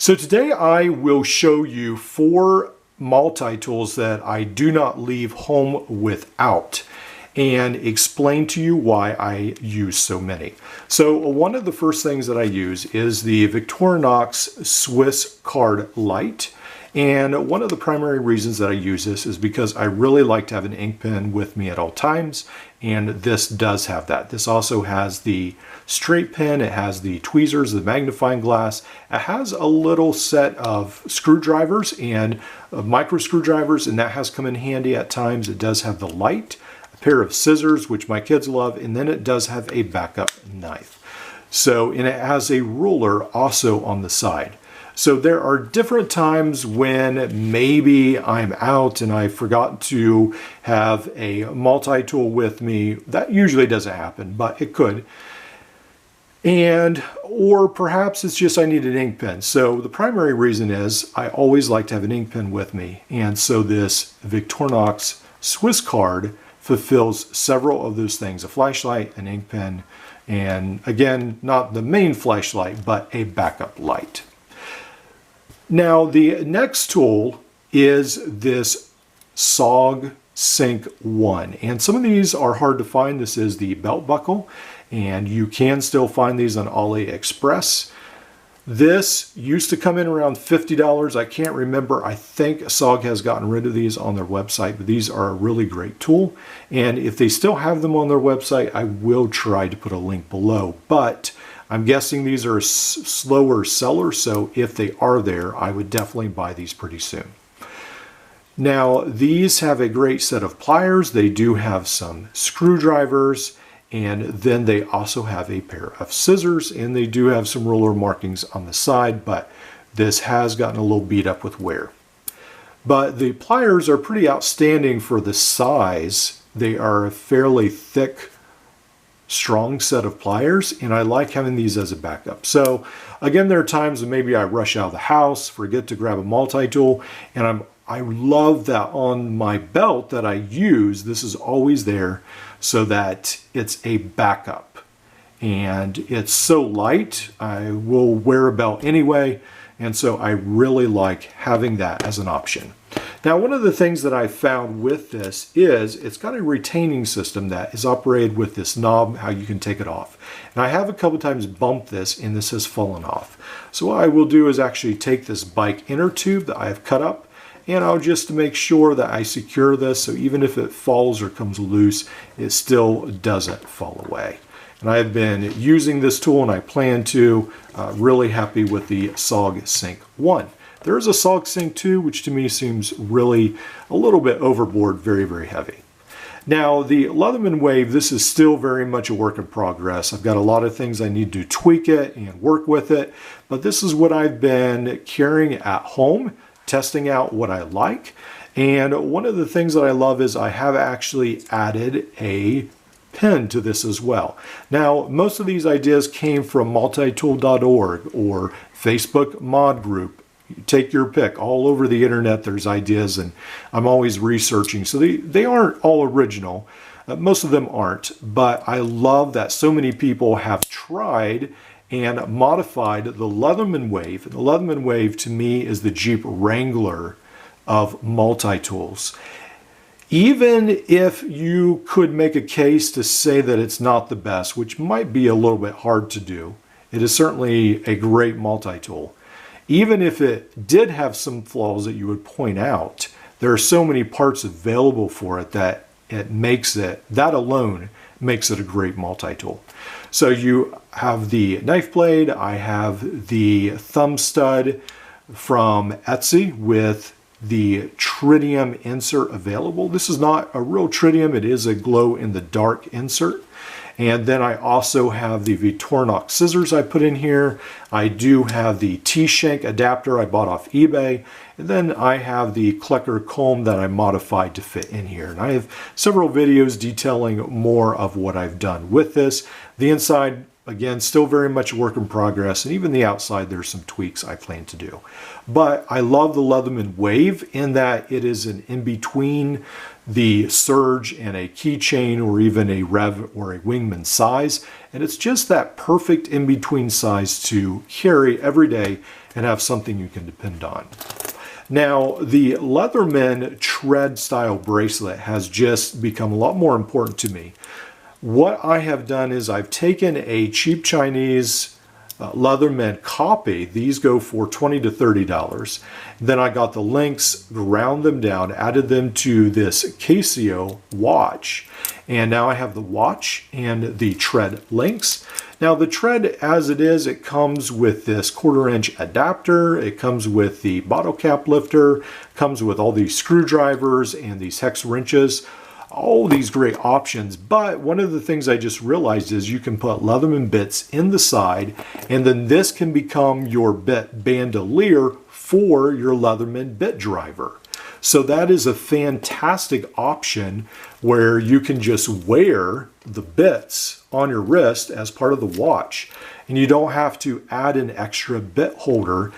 So today I will show you 4 multi-tools that I do not leave home without and explain to you why I use so many. So one of the first things that I use is the Victorinox Swiss Card Light. And one of the primary reasons that I use this is because I really like to have an ink pen with me at all times, and this does have that. This also has the straight pen, it has the tweezers, the magnifying glass, it has a little set of screwdrivers and micro screwdrivers, and that has come in handy at times. It does have the light, a pair of scissors, which my kids love, and then it does have a backup knife. And it has a ruler also on the side. So there are different times when maybe I'm out and I forgot to have a multi-tool with me. That usually doesn't happen, but it could. Or perhaps it's just I need an ink pen. So the primary reason is I always like to have an ink pen with me. And so this Victorinox Swiss Card fulfills several of those things: a flashlight, an ink pen, and again, not the main flashlight, but a backup light. Now, the next tool is this SOG Sync 1, and some of these are hard to find. This is the belt buckle, and you can still find these on AliExpress. This used to come in around $50. I can't remember. I think SOG has gotten rid of these on their website, but these are a really great tool. And if they still have them on their website, I will try to put a link below. But I'm guessing these are a slower seller, so if they are there, I would definitely buy these pretty soon. Now, these have a great set of pliers. They do have some screwdrivers, and then they also have a pair of scissors, and they do have some ruler markings on the side, but this has gotten a little beat up with wear. But the pliers are pretty outstanding for the size. They are a fairly thick, strong set of pliers, and I like having these as a backup. So again, there are times when maybe I rush out of the house, forget to grab a multi-tool, and I love that on my belt that I use, this is always there so that it's a backup. And it's so light, I will wear a belt anyway, and so I really like having that as an option. Now, one of the things that I found with this is it's got a retaining system that is operated with this knob, how you can take it off. And I have a couple times bumped this and this has fallen off. So what I will do is actually take this bike inner tube that I have cut up, and I'll just make sure that I secure this so even if it falls or comes loose, it still doesn't fall away. And I have been using this tool and I plan to. Really happy with the SOG Sync 1. There is a SOG Sync 2, which to me seems really a little bit overboard, very, very heavy. Now, the Leatherman Wave, this is still very much a work in progress. I've got a lot of things I need to tweak it and work with it, but this is what I've been carrying at home, testing out what I like. And one of the things that I love is I have actually added a pen to this as well. Now, most of these ideas came from multitool.org or Facebook mod group. Take your pick. All over the internet there's ideas, and I'm always researching. So they aren't all original. Most of them aren't, but I love that so many people have tried and modified the Leatherman Wave. And the Leatherman Wave to me is the Jeep Wrangler of multi-tools. Even if you could make a case to say that it's not the best, which might be a little bit hard to do, it is certainly a great multi-tool. Even if it did have some flaws that you would point out, there are so many parts available for it that that alone makes it a great multi-tool. So you have the knife blade, I have the thumb stud from Etsy with the tritium insert available. This is not a real tritium, it is a glow in the dark insert. And then I also have the Victorinox scissors I put in here. I do have the T-shank adapter I bought off eBay. And then I have the Klecker comb that I modified to fit in here. And I have several videos detailing more of what I've done with this. The inside, again, still very much a work in progress. And even the outside, there's some tweaks I plan to do. But I love the Leatherman Wave in that it is an in-between the Surge and a keychain or even a Rev or a Wingman size. And it's just that perfect in-between size to carry every day and have something you can depend on. Now, the Leatherman tread style bracelet has just become a lot more important to me. What I have done is I've taken a cheap Chinese Leatherman copy. These go for $20 to $30. Then I got the links, ground them down, added them to this Casio watch. And now I have the watch and the tread links. Now the tread as it is, it comes with this 1/4 inch adapter. It comes with the bottle cap lifter, comes with all these screwdrivers and these hex wrenches. All these great options, but one of the things I just realized is you can put Leatherman bits in the side, and then this can become your bit bandolier for your Leatherman bit driver. So that is a fantastic option where you can just wear the bits on your wrist as part of the watch, and you don't have to add an extra bit holder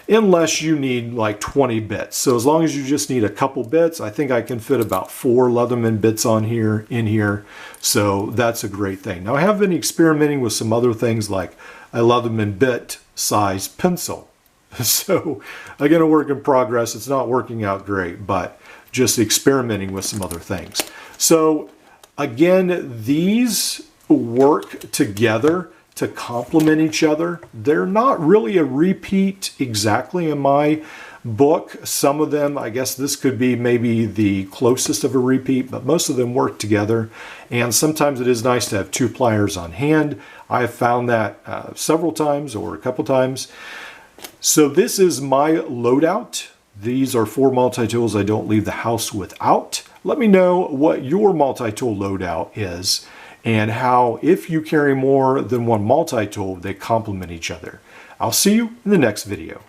unless you need like 20 bits. So as long as you just need a couple bits, I think I can fit about 4 Leatherman bits in here. So that's a great thing. Now I have been experimenting with some other things like a Leatherman bit size pencil. So again, a work in progress. It's not working out great, but just experimenting with some other things. So again, these work together to complement each other. They're not really a repeat exactly in my book. Some of them, I guess this could be maybe the closest of a repeat, but most of them work together. And sometimes it is nice to have 2 pliers on hand. I have found that several times or a couple times. So this is my loadout. These are 4 multi-tools I don't leave the house without. Let me know what your multi-tool loadout is, and how, if you carry more than one multi-tool, they complement each other. I'll see you in the next video.